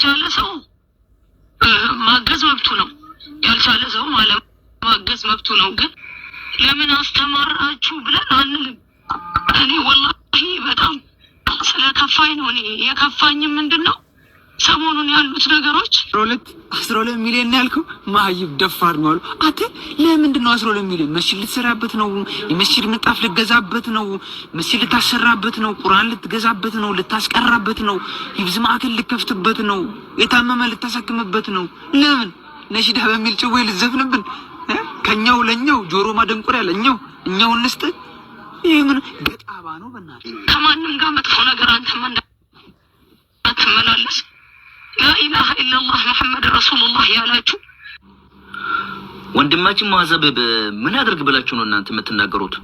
የቻለ ሰው ማገዝ መብቱ ነው፣ ያልቻለ ሰው ማገዝ መብቱ ነው። ግን ለምን አስተማራችሁ ብለን አንልም። እኔ ወላሂ በጣም ስለከፋኝ ነው። እኔ የከፋኝም ምንድነው ሰሞኑን ያሉት ነገሮች 12 ሚሊዮን ያልከው ማይብ ደፋር ነው አሉ። አተ ለምንድነው 12 ሚሊዮን? መስጂድ ልትሰራበት ነው? የመስጂድ ምንጣፍ ልትገዛበት ነው? መስጂድ ልታሰራበት ነው? ቁርአን ልትገዛበት ነው? ልታስቀራበት ነው? ይብዝ ማዕከል ልትከፍትበት ነው? የታመመ ልታሳክምበት ነው? ለምን ነሽዳ በሚል ጭዌ ልትዘፍንብን? ከኛው ለኛው ጆሮ ማደንቆር ያለኛው እኛው እንስጥ። ይሄ ምን ገጣባ ነው? በእናትህ ከማንም ጋር መጥፎ ነገር አንተ አትመላለስ። ላኢላሃ ኢላላህ ሙሐመድ ረሱሉላህ ያላችሁ ወንድማችን ማዘብ ምን ያደርግ ብላችሁ ነው እናንተ የምትናገሩት?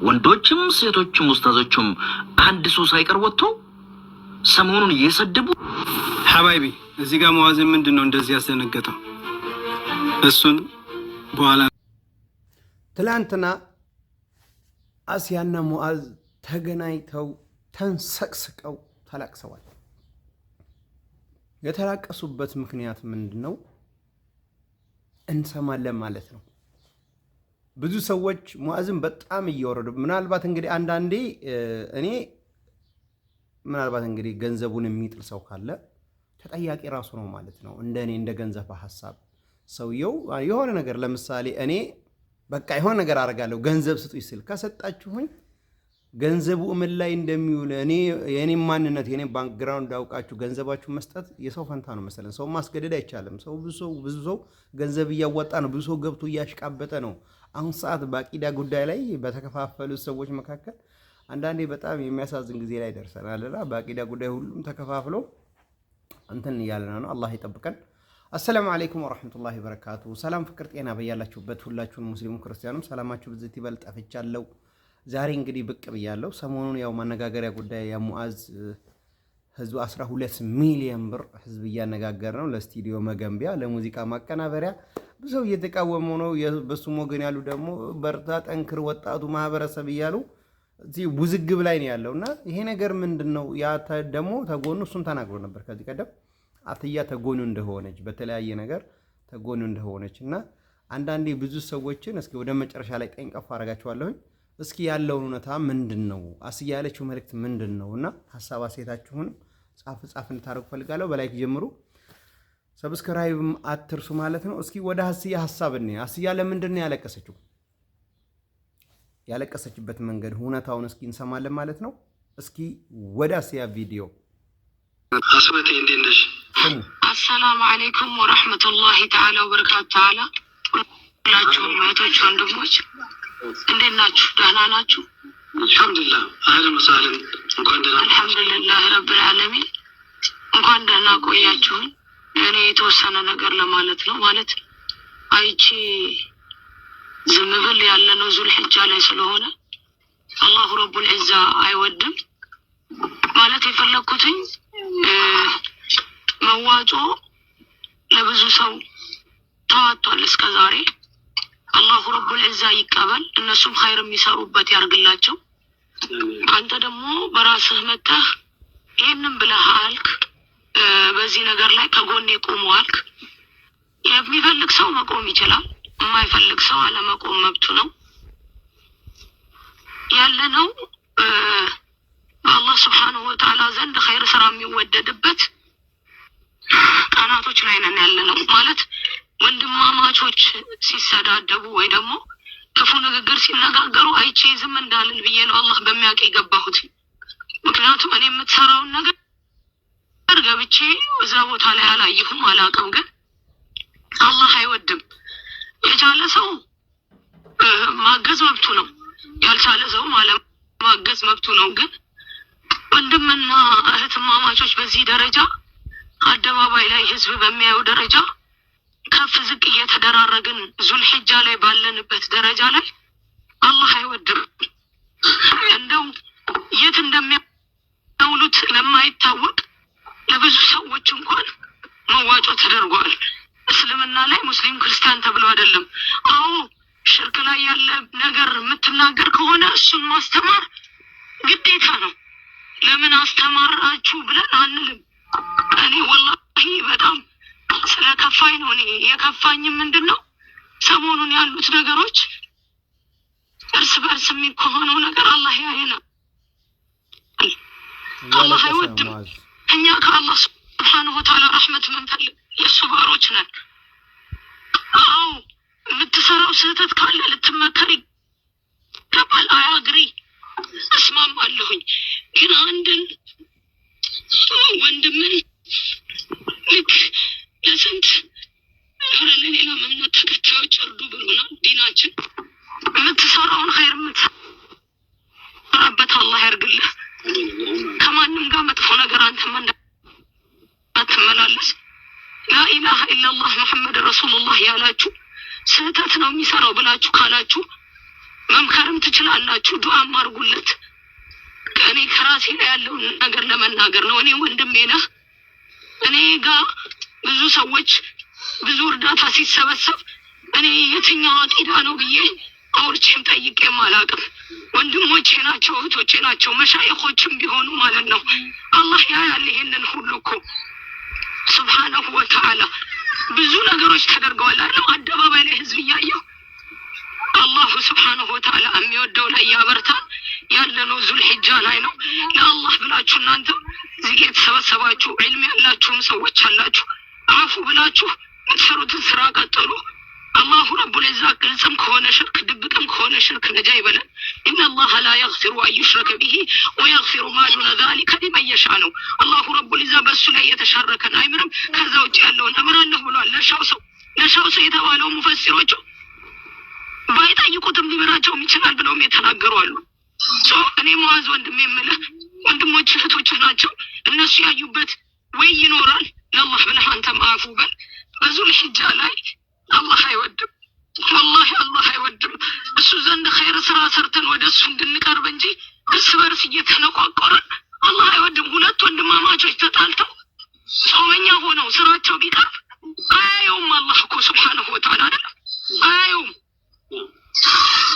ወንዶችም ሴቶችም ኡስታዞችም አንድ ሰው ሳይቀር ወጥቶ ሰሞኑን እየሰደቡ ሐባይቢ እዚህ ጋር ሙአዝ ምንድነው እንደዚህ ያስደነገጠው? እሱን በኋላ ትላንትና አስያና ሙአዝ ተገናኝተው ተንሰቅስቀው ተላቅሰዋል። የተላቀሱበት ምክንያት ምንድነው? እንሰማለን ማለት ነው። ብዙ ሰዎች ሙአዝን በጣም እየወረዱ ምናልባት እንግዲህ አንዳንዴ እኔ ምናልባት እንግዲህ ገንዘቡን የሚጥል ሰው ካለ ተጠያቂ ራሱ ነው ማለት ነው። እንደኔ እንደ ገንዘብ ሐሳብ ሰውየው የሆነ ነገር ለምሳሌ እኔ በቃ የሆነ ነገር አደርጋለሁ ገንዘብ ስጡኝ ስል ከሰጣችሁኝ ገንዘቡ ምን ላይ እንደሚውል እኔ የኔ ማንነት የኔ ባክግራውንድ አውቃችሁ ገንዘባችሁ መስጠት የሰው ፈንታ ነው መሰለን። ሰው ማስገደድ አይቻልም። ሰው ብዙ ሰው ገንዘብ እያወጣ ነው። ብዙ ሰው ገብቶ እያሽቃበጠ ነው። አሁን ሰዓት በአቂዳ ጉዳይ ላይ በተከፋፈሉ ሰዎች መካከል አንዳንዴ በጣም የሚያሳዝን ጊዜ ላይ ደርሰናልና በአቂዳ ጉዳይ ሁሉም ተከፋፍለው እንትን እያለ ነው። አላህ ይጠብቀን። አሰላሙ አለይኩም ወራህመቱላሂ ወበረካቱ። ሰላም ፍቅር ጤና በያላችሁበት ሁላችሁም ሙስሊሙ ክርስቲያኑም ሰላማችሁ ብዝት ይበል። ጠፍቻለሁ። ዛሬ እንግዲህ ብቅ ብያለሁ። ሰሞኑን ያው ማነጋገሪያ ጉዳይ የሙአዝ ህዝብ 12 ሚሊዮን ብር ህዝብ እያነጋገረ ነው። ለስቱዲዮ መገንቢያ፣ ለሙዚቃ ማቀናበሪያ ብዙ ሰው እየተቃወመው ነው። በሱም ወገን ያሉ ደግሞ በርታ፣ ጠንክር ወጣቱ ማህበረሰብ እያሉ እዚህ ውዝግብ ላይ ነው ያለውና ይሄ ነገር ምንድነው? ያ ደግሞ ተጎኑ እሱም ተናግሮ ነበር ከዚህ ቀደም አትያ ተጎኑ እንደሆነች በተለያየ ነገር ተጎኑ እንደሆነችና አንዳንዴ ብዙ ሰዎችን እስኪ ወደ መጨረሻ ላይ ጠንቀፍ አረጋቸዋለሁ። እስኪ ያለውን እውነታ ምንድነው? አስያ ያለችው መልእክት ምንድነውና ሐሳብ አስተያየታችሁን ጻፍ እንድታረጉ ፈልጋለሁ። በላይክ ጀምሩ፣ ሰብስክራይብም አትርሱ ማለት ነው። እስኪ ወደ አስያ ሐሳብ እንይ። አስያ ለምንድን ነው ያለቀሰችው? ያለቀሰችበት መንገድ እውነታውን እስኪ እንሰማለን ማለት ነው። እስኪ ወደ አስያ ቪዲዮ አስበቴ እንዴት ነሽ? አሰላሙ አለይኩም ወራህመቱላሂ ተዓላ ወበረካቱ። ተዓላ ሁላችሁም እህቶች ወንድሞች እንዴት ናችሁ? ደህና ናችሁ? አልሐምዱሊላህ አህለን ወሰህለን። እንኳን ደህና አልሐምዱሊላህ ረብል ዓለሚን። እንኳን ደህና ቆያችሁን። እኔ የተወሰነ ነገር ለማለት ነው። ማለት አይቺ ዝም ብል ያለነው ዙል ሒጃ ላይ ስለሆነ አላሁ ረቡል ዒዛ አይወድም ማለት የፈለኩትኝ መዋጮ ለብዙ ሰው ተዋጥቷል እስከዛሬ። አላሁ ረቡል ዒዛ ይቀበል፣ እነሱም ኸይር የሚሰሩበት ያርግላቸው። አንተ ደግሞ በራስህ መጣህ ይሄንን ብለህ አልክ፣ በዚህ ነገር ላይ ከጎኔ ቆሙ አልክ። የሚፈልግ ሰው መቆም ይችላል፣ የማይፈልግ ሰው አለመቆም መብቱ ነው። ያለነው አላህ ሱብሓነሁ ወተዓላ ዘንድ ኸይር ስራ የሚወደድበት ቀናቶች ላይ ነን ያለነው። ማለት ወንድማማቾች ሲሰዳደቡ ወይ ደግሞ ክፉ ንግግር ሲነጋገሩ አይቼ ዝም እንዳልን ብዬ ነው አላህ በሚያውቅ የገባሁት። ምክንያቱም እኔ የምትሰራውን ነገር ገብቼ እዛ ቦታ ላይ አላየሁም፣ አላውቅም። ግን አላህ አይወድም። የቻለ ሰው ማገዝ መብቱ ነው፣ ያልቻለ ሰው ማገዝ መብቱ ነው። ግን ወንድምና እህትማማቾች በዚህ ደረጃ አደባባይ ላይ ህዝብ በሚያየው ደረጃ ከፍ ዝቅ እየተደራረግን ዙል ሒጃ ላይ ባለንበት ደረጃ ላይ አላህ አይወድም። እንደው የት እንደሚያውሉት ለማይታወቅ ለብዙ ሰዎች እንኳን መዋጮ ተደርጓል። እስልምና ላይ ሙስሊም ክርስቲያን ተብሎ አይደለም። አዎ ሽርክ ላይ ያለ ነገር የምትናገር ከሆነ እሱን ማስተማር ግዴታ ነው። ለምን አስተማራችሁ ብለን አንልም። እኔ ወላሂ የከፋኝም ምንድነው ሰሞኑን ያሉት ነገሮች እርስ በርስ የሚሆነው ነገር አላህ ያየናል። አላህ አይወድም። እኛ ከአላህ ሱብሓነሁ ወተዓላ ረሕመት ምንፈልግ የእሱ ባሮች ነን። አዎ የምትሰራው ስህተት ካለ ልትመከር ይገባል። አያግሪ እስማማለሁኝ። ግን አንድን ወንድምን ልክ ለስንት ለሌላ እምነት ተከታዮች እርዱ ብሎናል ዲናችን። የምትሰራውን ኸይር የምትሰራበት አላህ ያርግልህ። ከማንም ጋር መጥፎ ነገር አንተም እንዳትመላለስ። ላኢላሃ ኢላላህ ሙሐመድ ረሱሉላህ ያላችሁ ስህተት ነው የሚሰራው ብላችሁ ካላችሁ መምከርም ትችላላችሁ፣ ዱዓም አድርጉለት። እኔ ከራሴ ላይ ያለውን ነገር ለመናገር ነው። እኔ ወንድሜ ነህ። እኔ ጋር ብዙ ሰዎች ብዙ እርዳታ ሲሰበሰብ እኔ የትኛው አቂዳ ነው ብዬ አውርቼም ጠይቄም አላውቅም። ወንድሞቼ ናቸው፣ እህቶቼ ናቸው፣ መሻይኾችም ቢሆኑ ማለት ነው። አላህ ያያል ይሄንን ሁሉ እኮ ሱብሓነሁ ወተዓላ። ብዙ ነገሮች ተደርገዋል አይደል? አደባባይ ላይ ህዝብ እያየው አላሁ ሱብሓነሁ ወተዓላ የሚወደው ላይ ያበርታል። ያለነው ዙልሂጃ ላይ ነው። ለአላህ ብላችሁ እናንተ እዚህ ጋር የተሰበሰባችሁ ዒልም ያላችሁም ሰዎች አላችሁ፣ አፉ ብላችሁ የምትሰሩትን ስራ ቀጥሉ። አላሁ ረቡል ዒዛ ግልጽም ከሆነ ሽርክ ድብቅም ከሆነ ሽርክ ነጃ ይበለን። ኢነላህ ላ የግፊሩ አን ዩሽረከ ቢሂ ወየግፊሩ ማ ዱነ ዛሊከ ሊመን የሻ ነው። አላሁ ረቡል ዒዛ በእሱ ላይ የተሻረከን አይምርም፣ ከዛ ውጭ ያለውን እምራለሁ ብሏል። ለሻው ሰው የተባለው ሙፈሲሮቹ ባይጠይቁትም ሊምራቸውም ይችላል ብለውም የተናገሩ አሉ። እኔ ሙዓዝ ወንድሜ የምልህ ወንድሞች እህቶችህ ናቸው። እነሱ ያዩበት ወይ ይኖራል። ለአላህ ብለህ አንተም አፉ በል። በዙልሂጃ ላይ አላህ አይወድም፣ ወላሂ አላህ አይወድም። እሱ ዘንድ ኸይር ስራ ሰርተን ወደ እሱ እንድንቀርብ እንጂ እርስ በርስ እየተነቋቆረን አላህ አይወድም። ሁለት ወንድማማቾች ተጣልተው ጾመኛ ሆነው ስራቸው ቢቀርብ አያየውም አላህ እኮ ሱብሓነሁ ወተዓላ አይደለም፣ አያየውም።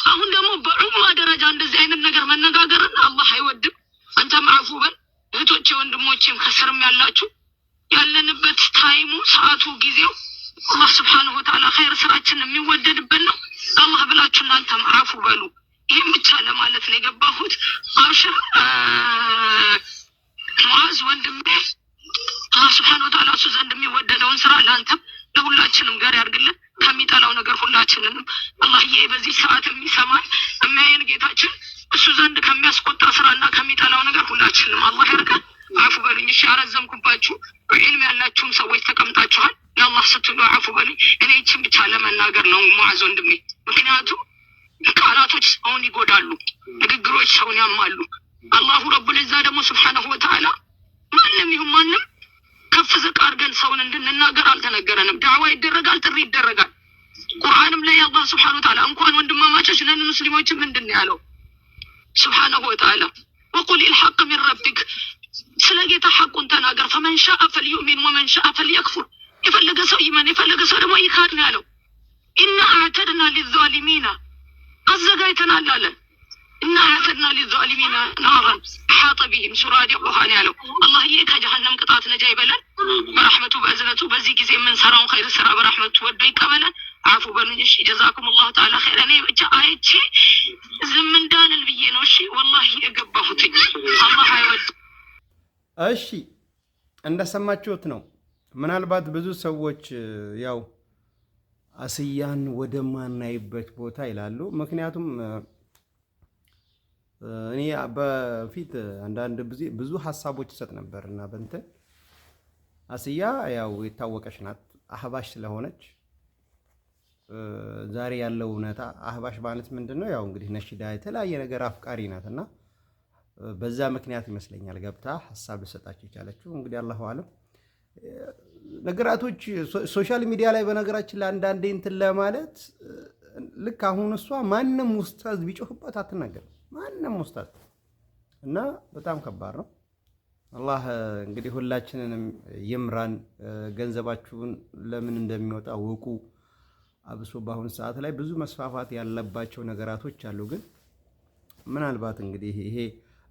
አሁን ደግሞ በዑማ ደረጃ እንደዚህ አይነት ነገር መነጋገርን አላህ አይወድም። አንተም አፉ በል። እህቶቼ ወንድሞቼም ከስርም ያላችሁ ያለንበት ታይሙ ሰዓቱ ጊዜው አላህ ሱብሓነሁ ወተዓላ ኸይር ስራችን የሚወደድበት ነው። አላህ ብላችሁ እናንተም አፉ በሉ። ይህም ብቻ ለማለት ነው የገባሁት። አብሽር ሙዓዝ ወንድሜ፣ አላህ ሱብሓነሁ ወተዓላ እሱ ዘንድ የሚወደደውን ስራ ለአንተም ለሁላችንም ጋር ያርግልን። ከሚጠላው ነገር ሁላችንንም አላህዬ በዚህ ሰዓት የሚሰማን የሚያየን ጌታችን እሱ ዘንድ ከሚያስቆጣ ስራና ከሚጠላው ነገር ሁላችንም አላህ ያርገን። አፉ በሉኝ። እሺ አረዘምኩባችሁ። ዒልም ያላችሁም ሰዎች ተቀምጣችኋል። ለአላህ ስትሉ አፉ በሉኝ። እኔ ይህችን ብቻ ለመናገር ነው ሙዓዝ ወንድሜ። ምክንያቱም ቃላቶች ሰውን ይጎዳሉ፣ ንግግሮች ሰውን ያማሉ። አላሁ ረቡል ዒዛ ደግሞ ሱብሓነሁ ወተዓላ ማንም ይሁን ማንም ከፍ ዝቅ አድርገን ሰውን እንድንናገር አልተነገረንም። ዳዕዋ ይደረጋል፣ ጥሪ ይደረጋል። ቁርአንም ላይ አላህ ሱብሓነሁ ወተዓላ እንኳን ወንድማማቾች ነን ሙስሊሞችን ምንድን ነው ያለው ሱብሓነሁ ወተዓላ? ወቁል ልሐቅ ሚን ረቢክ፣ ስለ ጌታ ሐቁን ተናገር። ፈመን ሻአ ፈልዩእሚን ወመን ሻአ ፈልየክፉር፣ የፈለገ ሰው ይመን የፈለገ ሰው ደግሞ ይካድ ነው ያለው። ኢና አዕተድና ሊዛሊሚና፣ አዘጋጅተናል አለን። እና አዕተድና ሊዛሊሚና ናራን አሓጠ ቢሂም ሱራዲቁሃ ነው ያለው። አላህዬ ከጀሃነም ቅጣት ነጃ ይበለን በረሕመቱ በእዝነቱ። በዚህ ጊዜ የምንሰራውን ኸይር ስራ በረሕመቱ ወዶ ይቀበለን። አፉ በሉኝ። እሺ ጀዛኩም ላሁ ተዓላ ኸይር። እኔ ብቻ አይቼ ዝም እንዳልል ብዬ ነው እሺ ወላሂ የገባሁትኝ። አላህ አይወድ። እሺ እንደሰማችሁት ነው። ምናልባት ብዙ ሰዎች ያው አስያን ወደማናይበት ቦታ ይላሉ። ምክንያቱም እኔ በፊት አንዳንድ ብዙ ሀሳቦች ይሰጥ ነበር እና በእንትን አስያ ያው የታወቀች ናት አህባሽ ስለሆነች ዛሬ ያለው እውነታ አህባሽ ማለት ምንድነው? ያው እንግዲህ ነሽዳ የተለያየ ነገር አፍቃሪ ናትና በዛ ምክንያት ይመስለኛል ገብታ ሐሳብ ልሰጣችሁ የቻለችው። እንግዲህ አላሁ አለም ነገራቶች ሶሻል ሚዲያ ላይ በነገራችን ላይ አንዳንዴ እንትን ለማለት ልክ አሁን እሷ ማንም ኡስታዝ ቢጮህበት አትናገር፣ ማንም ኡስታዝ እና በጣም ከባድ ነው። አላህ እንግዲህ ሁላችንንም ይምራን። ገንዘባችሁን ለምን እንደሚወጣ ወቁ። አብሶ በአሁን ሰዓት ላይ ብዙ መስፋፋት ያለባቸው ነገራቶች አሉ። ግን ምናልባት እንግዲህ ይሄ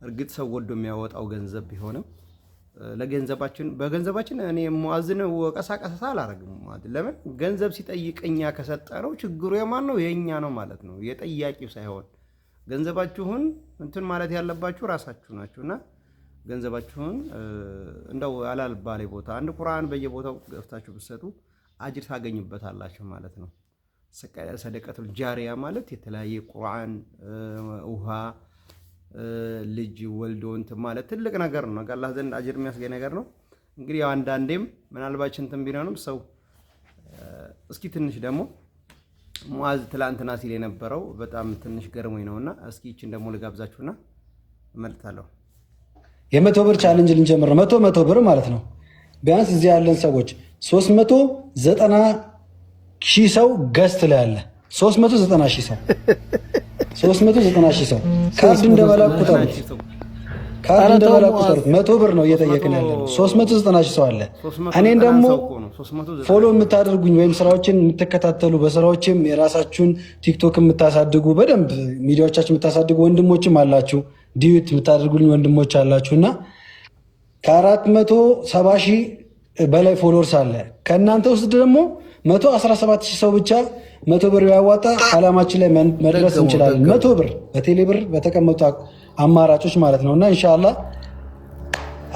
እርግጥ ሰው ወዶ የሚያወጣው ገንዘብ ቢሆንም ለገንዘባችን በገንዘባችን እኔ ሙአዝን ወቀሳቀሳ አላረግም። ሙአዝን ለምን ገንዘብ ሲጠይቀኛ ከሰጠነው ችግሩ የማን ነው? የኛ ነው ማለት ነው፣ የጠያቂው ሳይሆን። ገንዘባችሁን እንትን ማለት ያለባችሁ ራሳችሁ ናችሁና ገንዘባችሁን እንደው አላልባሌ ቦታ አንድ ቁርአን በየቦታው ገፍታችሁ ብትሰጡ አጅር ታገኙበታላችሁ ማለት ነው። ሰደቀቱል ጃሪያ ማለት የተለያየ ቁርአን ውሃ ልጅ ወልዶ እንትን ማለት ትልቅ ነገር ነው። አላህ ዘንድ አጅር የሚያስገኝ ነገር ነው። እንግዲህ ያው አንዳንዴም ምናልባት እንትን ቢሆንም ሰው እስኪ ትንሽ ደግሞ ሙአዝ ትላንትና ሲል የነበረው በጣም ትንሽ ገርሞኝ ነውና እስኪ እቺን ደግሞ ልጋብዛችሁና እመልሳለሁ። የ100 ብር ቻሌንጅ ልንጀምር ነው። 100 ብር ማለት ነው። ቢያንስ እዚህ ያለን ሰዎች 390 ሺህ ሰው ገስት ላይ አለ። 390 ሺህ ሰው 390 ሺህ ሰው ካርድ እንደበላ ቁጠሩት። ካርድ እንደበላ ቁጠሩት። 100 ብር ነው እየጠየቅን ያለ ነው። 390 ሺህ ሰው አለ። እኔን ደግሞ ፎሎ የምታደርጉኝ ወይም ስራዎችን የምትከታተሉ በስራዎችም የራሳችሁን ቲክቶክ የምታሳድጉ በደንብ ሚዲያዎቻችሁ የምታሳድጉ ወንድሞችም አላችሁ። ዲዩት የምታደርጉልኝ ወንድሞች አላችሁና ከ470 ሺህ በላይ ፎሎወርስ አለ። ከእናንተ ውስጥ ደግሞ 117 ሺህ ሰው ብቻ 100 ብር ያዋጣ አላማችን ላይ መድረስ እንችላለን። 100 ብር በቴሌ ብር በተቀመጡ አማራጮች ማለት ነውና ኢንሻአላህ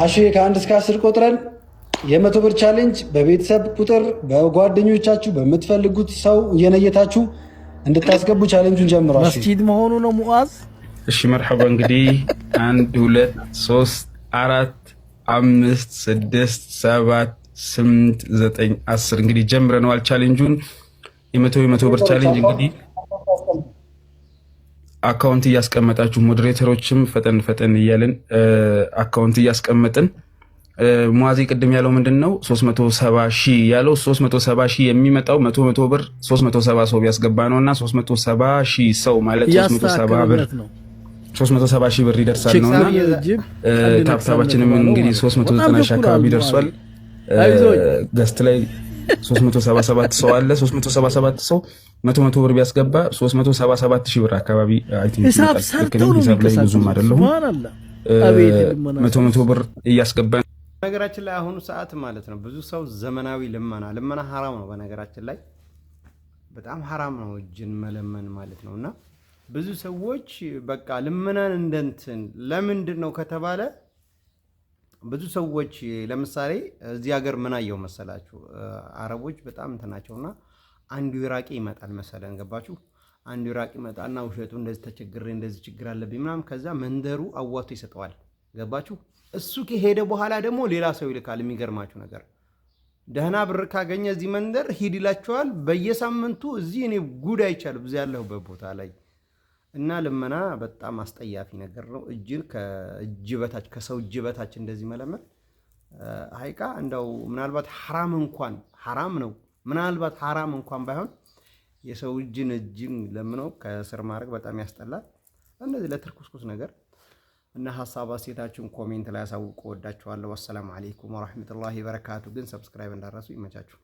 አሽዬ ከ1 እስከ 10 ቆጥረን የ100 ብር ቻሌንጅ በቤተሰብ ቁጥር በጓደኞቻችሁ በምትፈልጉት ሰው እየነየታችሁ እንድታስገቡ ቻሌንጁን ጀምሯል። መስጂድ መሆኑ ነው ሙአዝ። እሺ መርሐባ። እንግዲህ 1 2 3 4 5 6 7 8 9 10 እንግዲህ ጀምረናል ቻሌንጁን። የ100 ብር ቻሌንጅ እንግዲህ አካውንት እያስቀመጣችሁ ሞዴሬተሮችም ፈጠን ፈጠን እያልን አካውንት እያስቀመጥን ሙአዚ ቅድም ያለው ምንድነው 370 ሺህ ያለው 370 ሺህ የሚመጣው 100 ብር 370 ሰው ቢያስገባ ነውና 370 ሺህ ሰው ማለት 370 ብር 370 ሺህ ብር ይደርሳል ነውና ታብታባችንም እንግዲህ 390 ሺህ አካባቢ ደርሷል። ገስት ላይ 377 ሰው አለ። 377 ሰው 100 ብር ቢያስገባ 377 ሺህ ብር አካባቢ አይ ቲንክ ሂሳብ ላይ ብዙም አይደለም። 100 ብር እያስገባ ነገራችን ላይ አሁኑ ሰዓት ማለት ነው ብዙ ሰው ዘመናዊ ልመና ሐራም ነው። በነገራችን ላይ በጣም ሐራም ነው እጅን መለመን ማለት ነውና ብዙ ሰዎች በቃ ልመናን እንደንትን ለምንድን ነው ከተባለ ብዙ ሰዎች ለምሳሌ እዚህ ሀገር ምን አየው መሰላችሁ? አረቦች በጣም እንትናቸውና አንዱ ኢራቂ ይመጣል መሰለን ገባችሁ? አንዱ ኢራቂ ይመጣና ውሸቱ እንደዚህ ተቸግሬ እንደዚህ ችግር አለብኝ ምናምን ከዛ መንደሩ አዋቶ ይሰጠዋል ገባችሁ? እሱ ከሄደ በኋላ ደግሞ ሌላ ሰው ይልካል። የሚገርማችሁ ነገር ደህና ብር ካገኘ እዚህ መንደር ሂድ ይላቸዋል። በየሳምንቱ እዚህ እኔ ጉድ አይቻልም እዚህ ያለሁበት ቦታ ላይ እና ልመና በጣም አስጠያፊ ነገር ነው። እጅን ከእጅ በታች ከሰው እጅ በታች እንደዚህ መለመን ሀይቃ እንደው ምናልባት ሐራም ነው ምናልባት ሐራም እንኳን ባይሆን የሰው እጅን ለምነው ከስር ማድረግ በጣም ያስጠላል። እንደዚህ ለትርኩስኩስ ነገር እና ሐሳብ አስተያየታችሁን ኮሜንት ላይ አሳውቁ። ወዳችኋለሁ። ወሰላሙ አለይኩም ወራህመቱላሂ ወበረካቱ። ግን ሰብስክራይብ እንዳትረሱ። ይመቻችሁ።